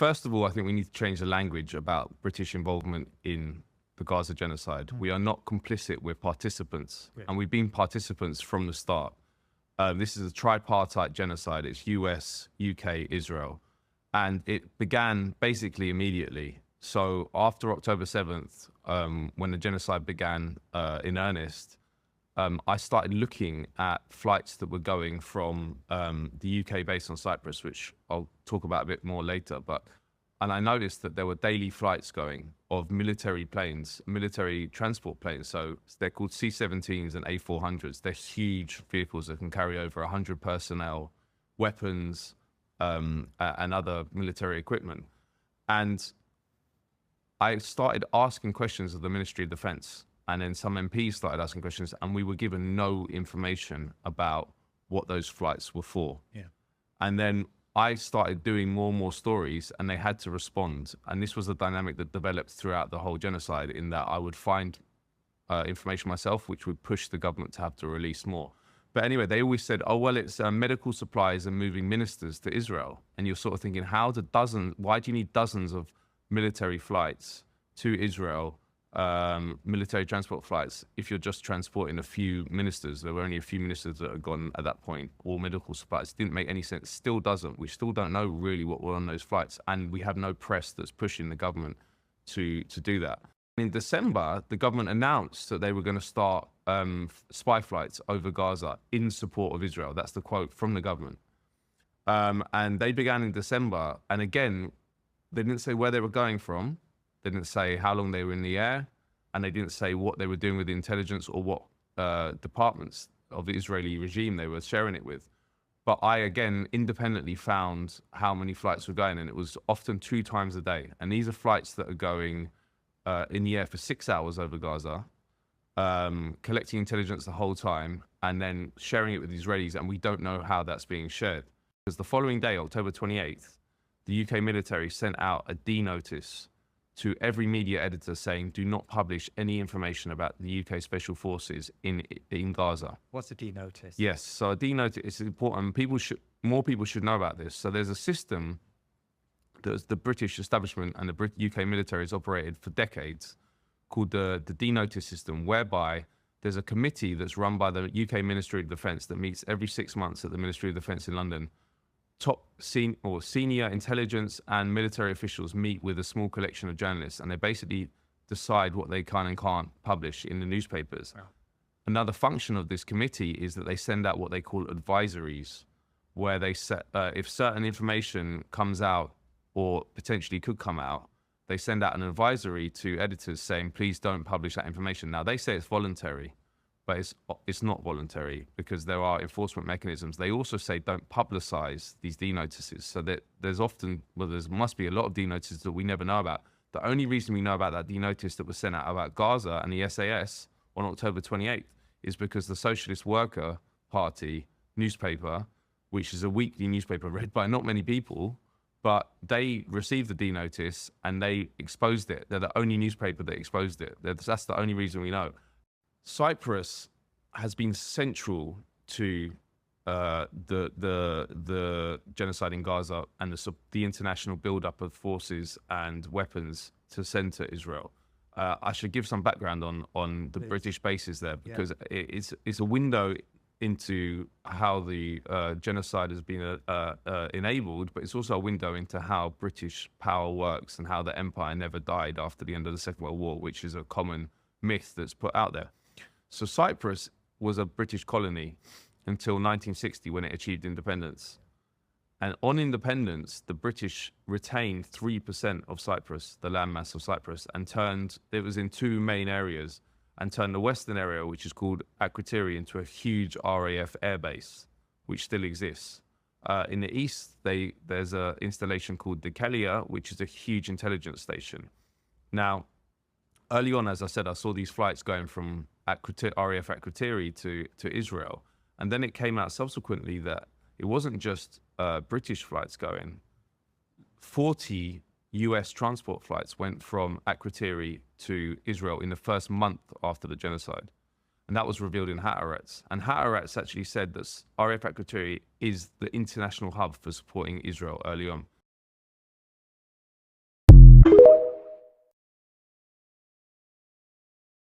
first of all, I think we need to change the language about British involvement in the Gaza genocide. We are not complicit, we're participants. And we've been participants from the start. This is a tripartite genocide. It's US, UK, Israel. And it began basically immediately. So after October 7th, when the genocide began in earnest, I started looking at flights that were going from the UK base on Cyprus, which I'll talk about a bit more later. And I noticed that there were daily flights going of military planes, military transport planes. So they're called C-17s and A-400s. They're huge vehicles that can carry over 100 personnel, weapons, and other military equipment. And I started asking questions of the Ministry of Defense. And then some MPs started asking questions, and we were given no information about what those flights were for. And then I started doing more and more stories, and they had to respond. And this was a dynamic that developed throughout the whole genocide, in that I would find information myself, which would push the government to have to release more. But anyway, they always said, oh, well, it's medical supplies and moving ministers to Israel. And you're sort of thinking, why do you need dozens of military flights to Israel, military transport flights, if you're just transporting a few ministers? There were only a few ministers that had gone at that point, or medical supplies. Didn't make any sense. Still doesn't. We still don't know really what were on those flights, and we have no press that's pushing the government to do that. In December, the government announced that they were going to start spy flights over Gaza in support of Israel. That's the quote from the government. And they began in December, and again, they didn't say where they were going from. They didn't say how long they were in the air, and they didn't say what they were doing with the intelligence or what departments of the Israeli regime they were sharing it with. But I, again, independently found how many flights were going, and it was often 2 times a day. And these are flights that are going in the air for 6 hours over Gaza, collecting intelligence the whole time, and then sharing it with the Israelis, and we don't know how that's being shared. Because the following day, October 28th, the UK military sent out a D notice to every media editor saying, do not publish any information about the UK Special Forces in Gaza. What's a D notice? Yes, so a D notice is important. More people should know about this. So there's a system that the British establishment and the UK military has operated for decades, called the D notice system, whereby there's a committee that's run by the UK Ministry of Defence that meets every 6 months at the Ministry of Defence in London. Senior intelligence and military officials meet with a small collection of journalists, and they basically decide what they can and can't publish in the newspapers. Wow. Another function of this committee is that they send out what they call advisories, where they set, if certain information comes out or potentially could come out, they send out an advisory to editors saying, please don't publish that information. Now, they say it's voluntary, but it's not voluntary, because there are enforcement mechanisms. They also say don't publicize these D notices, so that there's often, well, there must be a lot of D notices that we never know about. The only reason we know about that D notice that was sent out about Gaza and the SAS on October 28th is because the Socialist Worker Party newspaper, which is a weekly newspaper read by not many people, but they received the D notice and they exposed it. They're the only newspaper that exposed it. That's the only reason we know. Cyprus has been central to the genocide in Gaza and the international buildup of forces and weapons to send to Israel. I should give some background on the British bases there, because it's a window into how the genocide has been enabled, but it's also a window into how British power works and how the empire never died after the end of the Second World War, which is a common myth that's put out there. So Cyprus was a British colony until 1960, when it achieved independence. And on independence, the British retained 3% of Cyprus, the landmass of Cyprus, and it was in 2 main areas, and turned the western area, which is called Akrotiri, into a huge RAF airbase, which still exists. In the east, there's an installation called Dikelia, which is a huge intelligence station. Now, early on, as I said, I saw these flights going from RAF Akrotiri to Israel. And then it came out subsequently that it wasn't just British flights going. 40 US transport flights went from Akrotiri to Israel in the first month after the genocide. And that was revealed in Haaretz. And Haaretz actually said that RAF Akrotiri is the international hub for supporting Israel early on.